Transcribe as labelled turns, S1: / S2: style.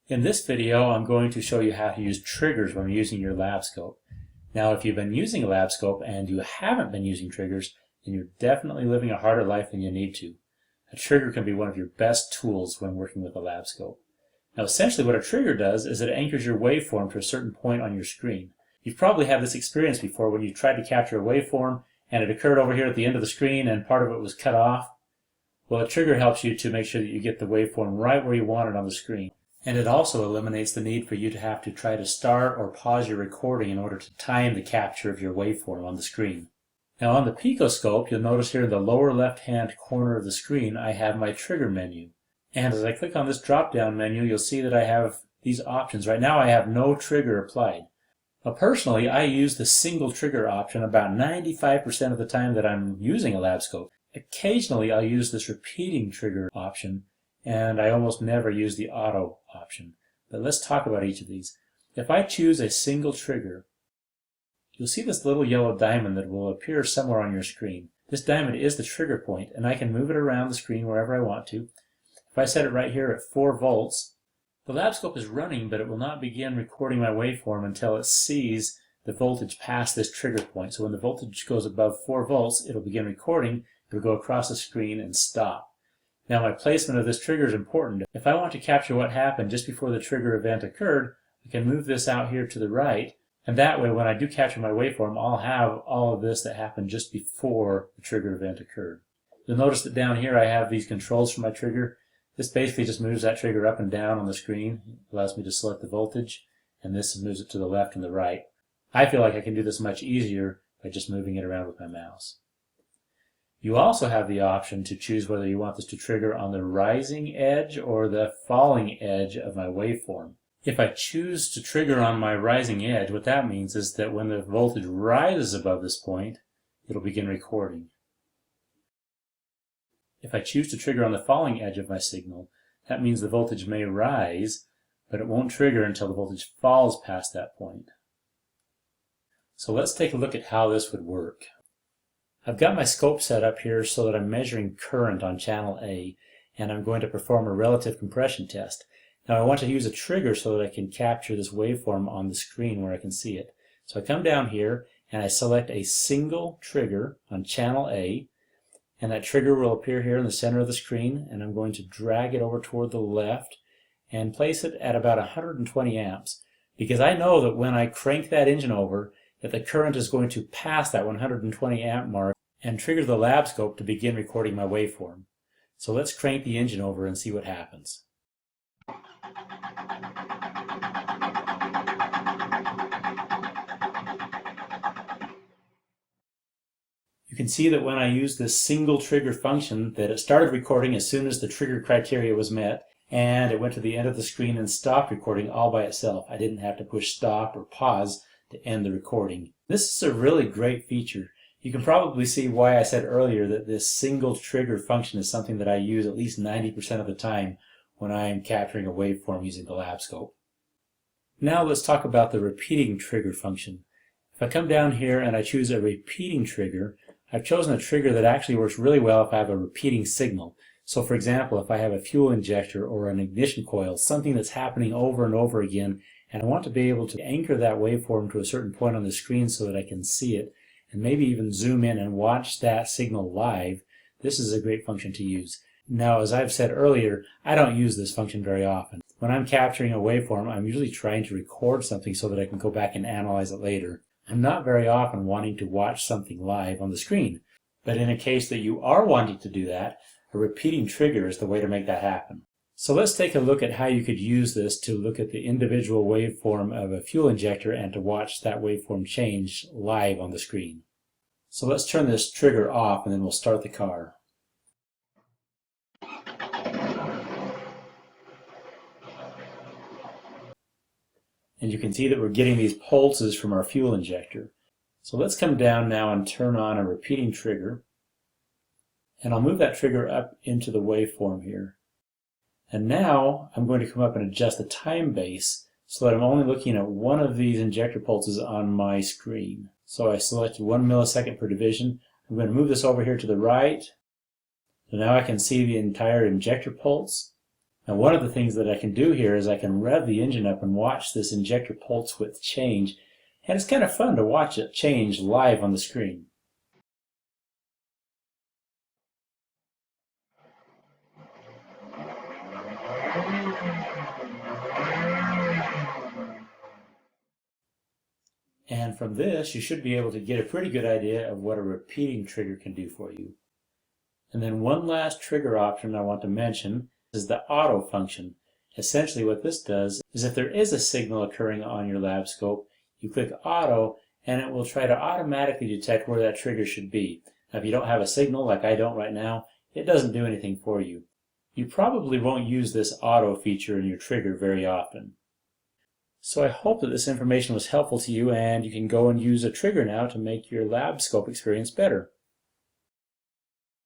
S1: In this video, I'm going to show you how to use triggers when using your lab scope. Now, if you've been using a lab scope and you haven't been using triggers, then you're definitely living a harder life than you need to. A trigger can be one of your best tools when working with a lab scope. Now, essentially what a trigger does is it anchors your waveform to a certain point on your screen. You've probably had this experience before when you tried to capture a waveform and it occurred over here at the end of the screen and part of it was cut off. Well, a trigger helps you to make sure that you get the waveform right where you want it on the screen. And it also eliminates the need for you to have to try to start or pause your recording in order to time the capture of your waveform on the screen. Now on the picoscope, you'll notice here in the lower left-hand corner of the screen, I have my trigger menu. And as I click on this drop-down menu, you'll see that I have these options. Right now I have no trigger applied. Now personally, I use the single trigger option about 95% of the time that I'm using a lab scope. Occasionally I'll use this repeating trigger option, and I almost never use the auto option. But let's talk about each of these. If I choose a single trigger, you'll see this little yellow diamond that will appear somewhere on your screen. This diamond is the trigger point, and I can move it around the screen wherever I want to. If I set it right here at 4 volts, the lab scope is running, but it will not begin recording my waveform until it sees the voltage past this trigger point. So when the voltage goes above 4 volts, it'll begin recording, it'll go across the screen and stop. Now my placement of this trigger is important. If I want to capture what happened just before the trigger event occurred, I can move this out here to the right, and that way when I do capture my waveform, I'll have all of this that happened just before the trigger event occurred. You'll notice that down here I have these controls for my trigger. This basically just moves that trigger up and down on the screen. It allows me to select the voltage, and this moves it to the left and the right. I feel like I can do this much easier by just moving it around with my mouse. You also have the option to choose whether you want this to trigger on the rising edge or the falling edge of my waveform. If I choose to trigger on my rising edge, what that means is that when the voltage rises above this point, it'll begin recording. If I choose to trigger on the falling edge of my signal, that means the voltage may rise, but it won't trigger until the voltage falls past that point. So let's take a look at how this would work. I've got my scope set up here so that I'm measuring current on channel A, and I'm going to perform a relative compression test. Now I want to use a trigger so that I can capture this waveform on the screen where I can see it. So I come down here and I select a single trigger on channel A, and that trigger will appear here in the center of the screen, and I'm going to drag it over toward the left and place it at about 120 amps, because I know that when I crank that engine over, that the current is going to pass that 120 amp mark and trigger the lab scope to begin recording my waveform. So let's crank the engine over and see what happens. You can see that when I used this single trigger function that it started recording as soon as the trigger criteria was met, and it went to the end of the screen and stopped recording all by itself. I didn't have to push stop or pause to end the recording. This is a really great feature. You can probably see why I said earlier that this single trigger function is something that I use at least 90% of the time when I am capturing a waveform using the lab scope. Now let's talk about the repeating trigger function. If I come down here and I choose a repeating trigger, I've chosen a trigger that actually works really well if I have a repeating signal. So for example, if I have a fuel injector or an ignition coil, something that's happening over and over again, and I want to be able to anchor that waveform to a certain point on the screen so that I can see it, and maybe even zoom in and watch that signal live, this is a great function to use. Now, as I've said earlier, I don't use this function very often. When I'm capturing a waveform, I'm usually trying to record something so that I can go back and analyze it later. I'm not very often wanting to watch something live on the screen, but in a case that you are wanting to do that, a repeating trigger is the way to make that happen. So let's take a look at how you could use this to look at the individual waveform of a fuel injector and to watch that waveform change live on the screen. So let's turn this trigger off and then we'll start the car. And you can see that we're getting these pulses from our fuel injector. So let's come down now and turn on a repeating trigger. And I'll move that trigger up into the waveform here. And now I'm going to come up and adjust the time base so that I'm only looking at one of these injector pulses on my screen. So I selected 1 millisecond per division. I'm going to move this over here to the right. So now I can see the entire injector pulse. Now, one of the things that I can do here is I can rev the engine up and watch this injector pulse width change, and it's kind of fun to watch it change live on the screen. And from this, you should be able to get a pretty good idea of what a repeating trigger can do for you. And then one last trigger option I want to mention is the auto function. Essentially what this does is if there is a signal occurring on your lab scope, you click auto and it will try to automatically detect where that trigger should be. Now if you don't have a signal like I don't right now, it doesn't do anything for you. You probably won't use this auto feature in your trigger very often. So I hope that this information was helpful to you and you can go and use a trigger now to make your lab scope experience better.